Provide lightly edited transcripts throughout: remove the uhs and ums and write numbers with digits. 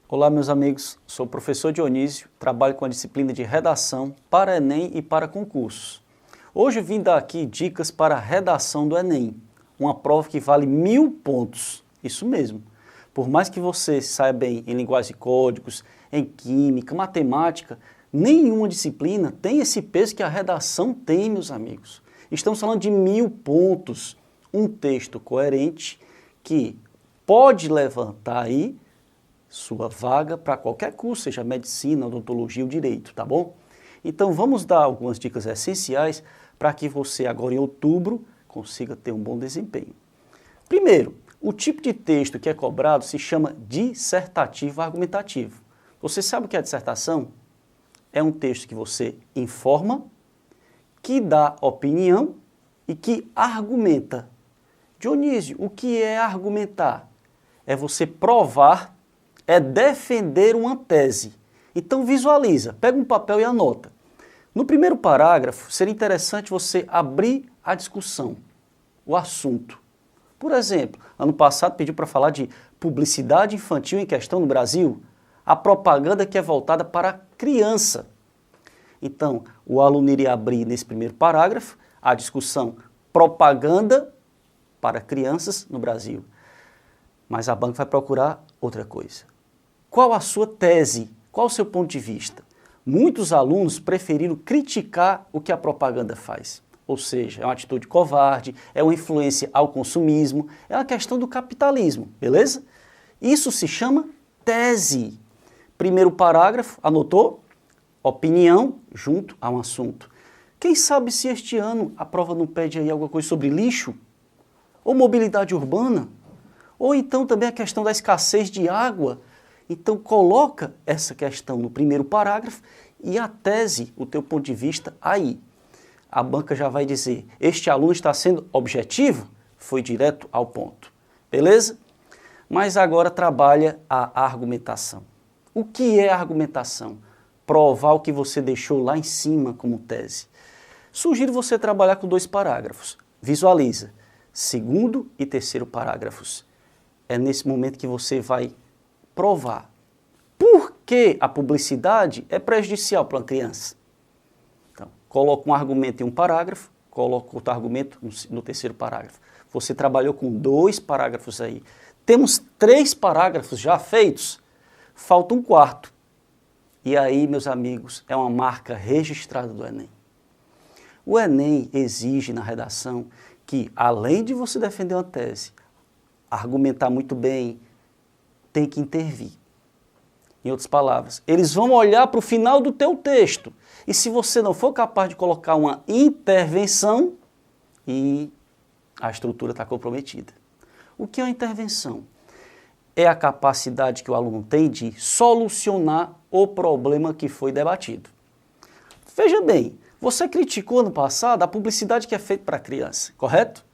Olá, meus amigos, sou o professor Dionísio, trabalho com a disciplina de redação para Enem e para concursos. Hoje vim dar aqui dicas para a redação do Enem, uma prova que vale 1000 pontos, isso mesmo. Por mais que você saiba bem em linguagem de códigos, em química, matemática, nenhuma disciplina tem esse peso que a redação tem, meus amigos. Estamos falando de 1000 pontos, um texto coerente que pode levantar aí sua vaga para qualquer curso, seja medicina, odontologia ou direito, tá bom? Então vamos dar algumas dicas essenciais para que você agora em outubro consiga ter um bom desempenho. Primeiro, o tipo de texto que é cobrado se chama dissertativo argumentativo. Você sabe o que é dissertação? É um texto que você informa, que dá opinião e que argumenta. Dionísio, o que é argumentar? É você provar, é defender uma tese. Então visualiza, pega um papel e anota. No primeiro parágrafo, seria interessante você abrir a discussão, o assunto. Por exemplo, ano passado pediu para falar de publicidade infantil em questão no Brasil, a propaganda que é voltada para a criança. Então, o aluno iria abrir nesse primeiro parágrafo a discussão propaganda para crianças no Brasil. Mas a banca vai procurar outra coisa. Qual a sua tese? Qual o seu ponto de vista? Muitos alunos preferiram criticar o que a propaganda faz. Ou seja, é uma atitude covarde, é uma influência ao consumismo, é uma questão do capitalismo, beleza? Isso se chama tese. Primeiro parágrafo, anotou? Opinião junto a um assunto. Quem sabe se este ano a prova não pede aí alguma coisa sobre lixo? Ou mobilidade urbana? Ou então também a questão da escassez de água? Então coloca essa questão no primeiro parágrafo e a tese, o teu ponto de vista, aí. A banca já vai dizer, este aluno está sendo objetivo? Foi direto ao ponto. Beleza? Mas agora trabalha a argumentação. O que é argumentação? Provar o que você deixou lá em cima como tese. Sugiro você trabalhar com 2 parágrafos. Visualiza. Segundo e terceiro parágrafos. É nesse momento que você vai provar por que a publicidade é prejudicial para uma criança. Então, coloca um argumento em um parágrafo, coloca outro argumento no terceiro parágrafo. Você trabalhou com 2 parágrafos aí. Temos 3 parágrafos já feitos, falta um quarto. E aí, meus amigos, é uma marca registrada do Enem. O Enem exige na redação que, além de você defender uma tese, argumentar muito bem, tem que intervir. Em outras palavras, eles vão olhar para o final do teu texto. E se você não for capaz de colocar uma intervenção, e a estrutura está comprometida. O que é uma intervenção? É a capacidade que o aluno tem de solucionar o problema que foi debatido. Veja bem, você criticou ano passado a publicidade que é feita para a criança, correto?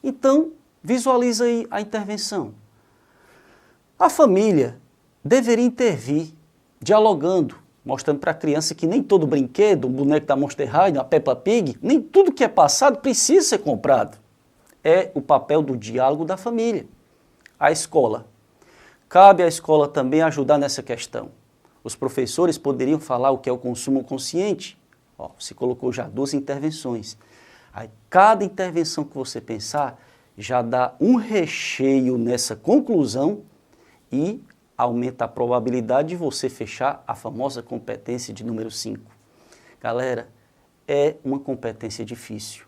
Então, visualiza aí a intervenção. A família deveria intervir, dialogando, mostrando para a criança que nem todo brinquedo, um boneco da Monster High, uma Peppa Pig, nem tudo que é passado precisa ser comprado. É o papel do diálogo da família. A escola. Cabe à escola também ajudar nessa questão. Os professores poderiam falar o que é o consumo consciente. Você colocou já 2 intervenções. Aí, cada intervenção que você pensar já dá um recheio nessa conclusão e aumenta a probabilidade de você fechar a famosa competência de número 5. Galera, é uma competência difícil.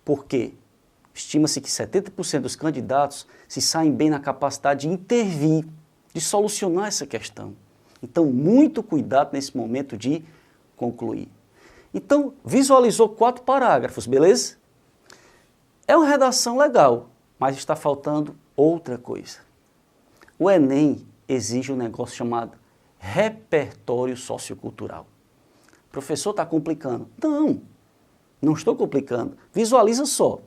Por quê? Estima-se que 70% dos candidatos se saem bem na capacidade de intervir, de solucionar essa questão. Então, muito cuidado nesse momento de concluir. Então, visualizou 4 parágrafos, beleza? É uma redação legal, mas está faltando outra coisa. O Enem exige um negócio chamado repertório sociocultural. O professor está complicando. Não estou complicando. Visualiza só.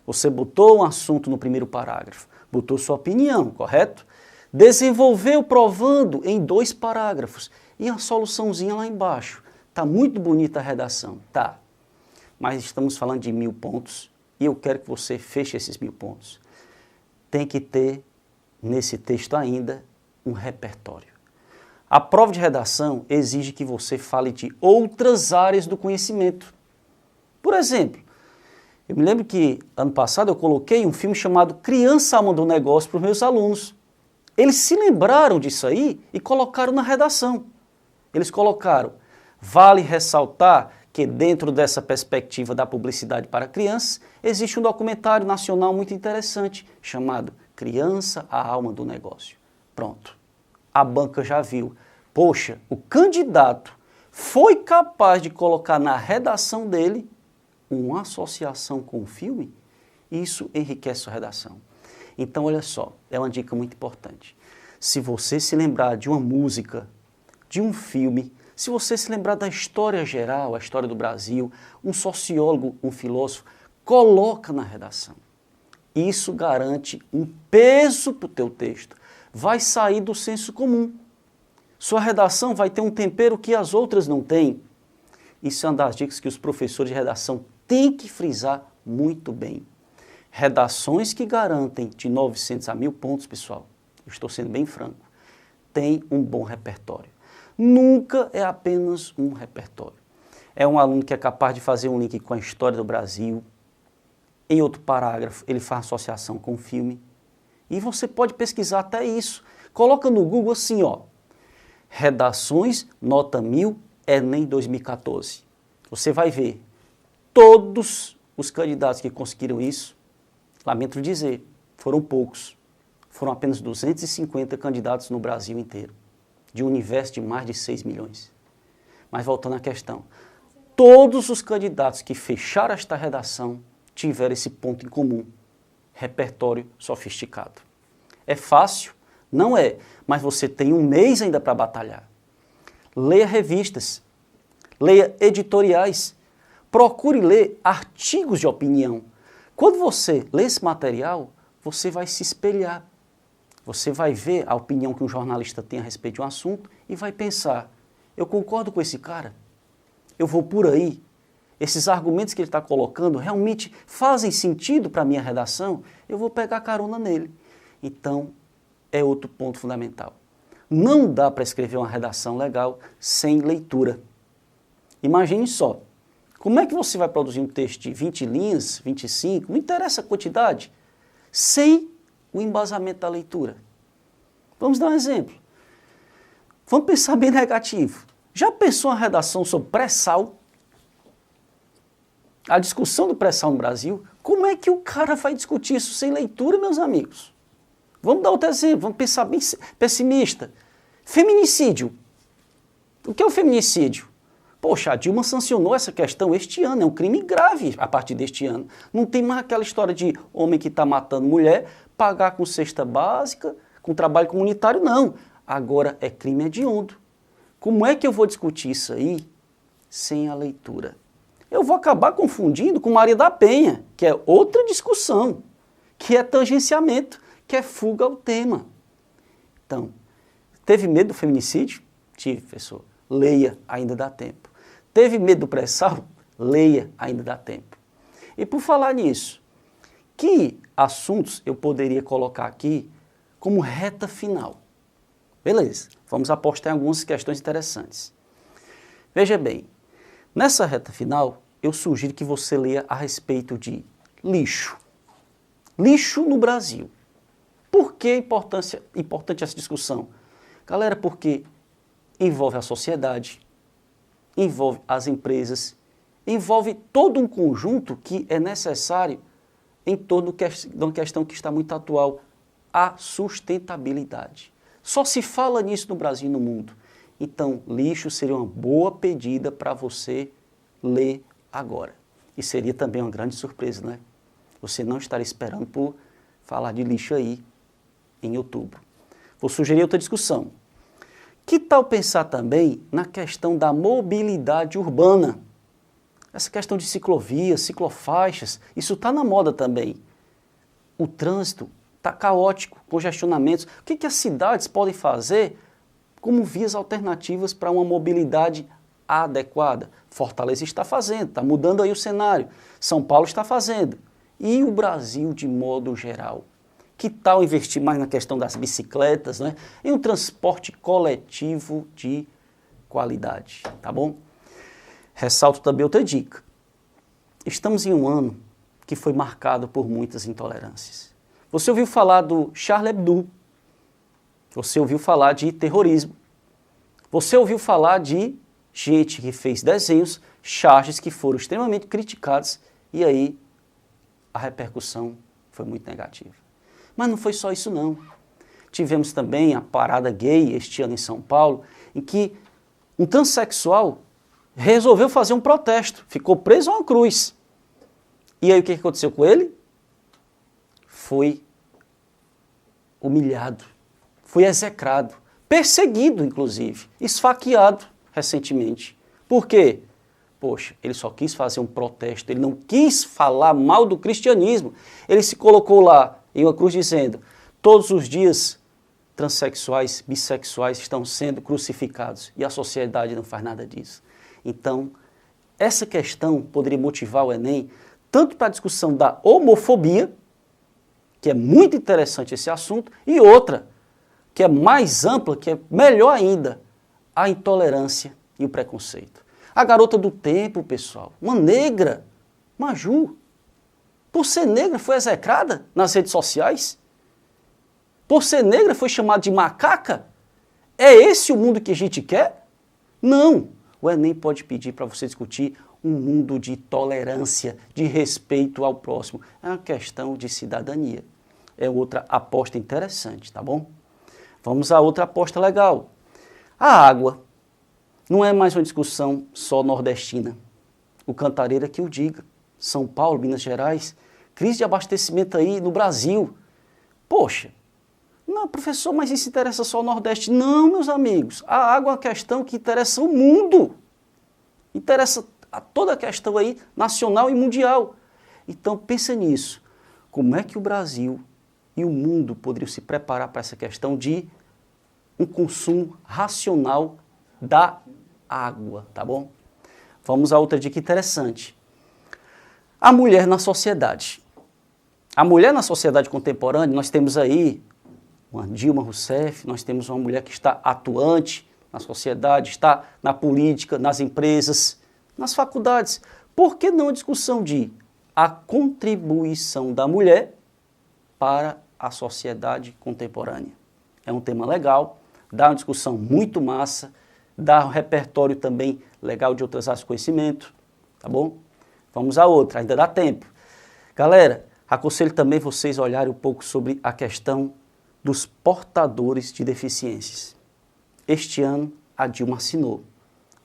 Você botou um assunto no primeiro parágrafo, botou sua opinião, correto? Desenvolveu provando em 2 parágrafos e a soluçãozinha lá embaixo. Está muito bonita a redação, tá? Mas estamos falando de 1000 pontos e eu quero que você feche esses 1000 pontos. Tem que ter nesse texto ainda um repertório. A prova de redação exige que você fale de outras áreas do conhecimento. Por exemplo, eu me lembro que ano passado eu coloquei um filme chamado Criança, Alma do Negócio para os meus alunos. Eles se lembraram disso aí e colocaram na redação. Eles colocaram: vale ressaltar que dentro dessa perspectiva da publicidade para crianças, existe um documentário nacional muito interessante chamado Criança, a Alma do Negócio. Pronto. A banca já viu. Poxa, o candidato foi capaz de colocar na redação dele uma associação com o filme? Isso enriquece a redação. Então, olha só, é uma dica muito importante. Se você se lembrar de uma música, de um filme, se você se lembrar da história geral, a história do Brasil, um sociólogo, um filósofo, coloca na redação. Isso garante um peso para o teu texto. Vai sair do senso comum. Sua redação vai ter um tempero que as outras não têm. Isso é uma das dicas que os professores de redação têm que frisar muito bem. Redações que garantem de 900 a 1.000 pontos, pessoal, eu estou sendo bem franco, tem um bom repertório. Nunca é apenas um repertório. É um aluno que é capaz de fazer um link com a história do Brasil. Em outro parágrafo, ele faz associação com o filme. E você pode pesquisar até isso. Coloca no Google assim, ó, redações, nota 1000, Enem 2014. Você vai ver todos os candidatos que conseguiram isso. Lamento dizer, foram poucos. Foram apenas 250 candidatos no Brasil inteiro, de um universo de mais de 6 milhões. Mas voltando à questão, todos os candidatos que fecharam esta redação tiveram esse ponto em comum: repertório sofisticado. É fácil? Não é, mas você tem um mês ainda para batalhar. Leia revistas, leia editoriais, procure ler artigos de opinião. Quando você lê esse material, você vai se espelhar. Você vai ver a opinião que um jornalista tem a respeito de um assunto e vai pensar: eu concordo com esse cara? Eu vou por aí? Esses argumentos que ele está colocando realmente fazem sentido para a minha redação? Eu vou pegar carona nele. Então, é outro ponto fundamental. Não dá para escrever uma redação legal sem leitura. Imagine só, como é que você vai produzir um texto de 20 linhas, 25, não interessa a quantidade, sem o embasamento da leitura? Vamos dar um exemplo. Vamos pensar bem negativo. Já pensou uma redação sobre pré-sal? A discussão do pré-sal no Brasil, como é que o cara vai discutir isso sem leitura, meus amigos? Vamos dar outro exemplo, vamos pensar bem pessimista. Feminicídio. O que é o feminicídio? Poxa, a Dilma sancionou essa questão este ano, é um crime grave a partir deste ano. Não tem mais aquela história de homem que está matando mulher, pagar com cesta básica, com trabalho comunitário, não. Agora é crime hediondo. Como é que eu vou discutir isso aí sem a leitura? Eu vou acabar confundindo com Maria da Penha, que é outra discussão, que é tangenciamento, que é fuga ao tema. Então, teve medo do feminicídio? Tive, professor. Leia, ainda dá tempo. Teve medo do pré-sal? Leia, ainda dá tempo. E por falar nisso, que assuntos eu poderia colocar aqui como reta final? Beleza, vamos apostar em algumas questões interessantes. Veja bem, nessa reta final, eu sugiro que você leia a respeito de lixo. Lixo no Brasil. Por que é importante essa discussão? Galera, porque envolve a sociedade, envolve as empresas, envolve todo um conjunto que é necessário em torno de uma questão que está muito atual, a sustentabilidade. Só se fala nisso no Brasil e no mundo. Então, lixo seria uma boa pedida para você ler agora. E seria também uma grande surpresa, né? Você não estaria esperando por falar de lixo aí em outubro. Vou sugerir outra discussão. Que tal pensar também na questão da mobilidade urbana? Essa questão de ciclovias, ciclofaixas, isso está na moda também. O trânsito está caótico, congestionamentos. O que as cidades podem fazer como vias alternativas para uma mobilidade adequada? Fortaleza está fazendo, está mudando aí o cenário. São Paulo está fazendo. E o Brasil de modo geral? Que tal investir mais na questão das bicicletas, né? Em um transporte coletivo de qualidade, tá bom? Ressalto também outra dica. Estamos em um ano que foi marcado por muitas intolerâncias. Você ouviu falar do Charlie Hebdo, você ouviu falar de terrorismo, você ouviu falar de gente que fez desenhos, charges que foram extremamente criticados e aí a repercussão foi muito negativa. Mas não foi só isso não. Tivemos também a parada gay este ano em São Paulo, em que um transexual resolveu fazer um protesto, ficou preso a uma cruz. E aí o que aconteceu com ele? Foi humilhado, foi execrado, perseguido inclusive, esfaqueado recentemente. Por quê? Poxa, ele só quis fazer um protesto, ele não quis falar mal do cristianismo. Ele se colocou lá em uma cruz dizendo, todos os dias transexuais, bissexuais estão sendo crucificados e a sociedade não faz nada disso. Então, essa questão poderia motivar o Enem tanto para a discussão da homofobia, que é muito interessante esse assunto, e outra, que é mais ampla, que é melhor ainda, a intolerância e o preconceito. A garota do tempo, pessoal, uma negra, Maju, por ser negra foi execrada nas redes sociais? Por ser negra foi chamada de macaca? É esse o mundo que a gente quer? Não. O Enem pode pedir para você discutir um mundo de tolerância, de respeito ao próximo. É uma questão de cidadania. É outra aposta interessante, tá bom? Vamos a outra aposta legal. A água. Não é mais uma discussão só nordestina. O Cantareira que o diga. São Paulo, Minas Gerais, crise de abastecimento aí no Brasil. Poxa, não, professor, mas isso interessa só o Nordeste. Não, meus amigos, a água é uma questão que interessa o mundo. Interessa a toda a questão aí nacional e mundial. Então, pensa nisso. Como é que o Brasil e o mundo poderiam se preparar para essa questão de um consumo racional da água, tá bom? Vamos a outra dica interessante. A mulher na sociedade. A mulher na sociedade contemporânea, nós temos aí uma Dilma Rousseff, nós temos uma mulher que está atuante na sociedade, está na política, nas empresas, nas faculdades. Por que não a discussão de a contribuição da mulher para a sociedade contemporânea? É um tema legal, dá uma discussão muito massa, dá um repertório também legal de outras áreas de conhecimento, tá bom? Vamos a outra, ainda dá tempo. Galera, aconselho também vocês a olharem um pouco sobre a questão dos portadores de deficiências. Este ano, a Dilma assinou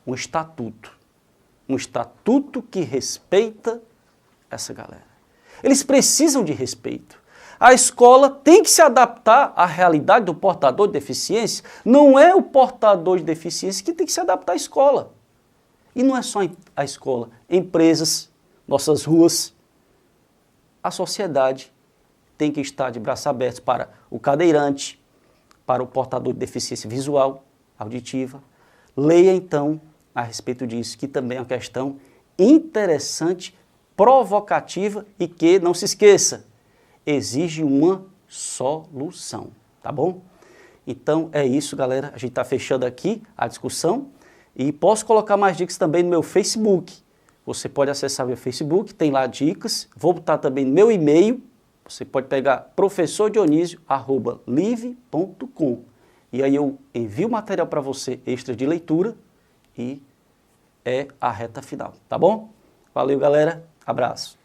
um estatuto que respeita essa galera. Eles precisam de respeito. A escola tem que se adaptar à realidade do portador de deficiência. Não é o portador de deficiência que tem que se adaptar à escola. E não é só a escola, empresas, nossas ruas, a sociedade tem que estar de braços abertos para o cadeirante, para o portador de deficiência visual, auditiva. Leia então a respeito disso, que também é uma questão interessante, provocativa e que, não se esqueça, exige uma solução, tá bom? Então é isso, galera. A gente está fechando aqui a discussão e posso colocar mais dicas também no meu Facebook. Você pode acessar meu Facebook, tem lá dicas. Vou botar também no meu e-mail. Você pode pegar professordionisio@live.com e aí eu envio material para você extra de leitura e é a reta final, tá bom? Valeu, galera. Abraço.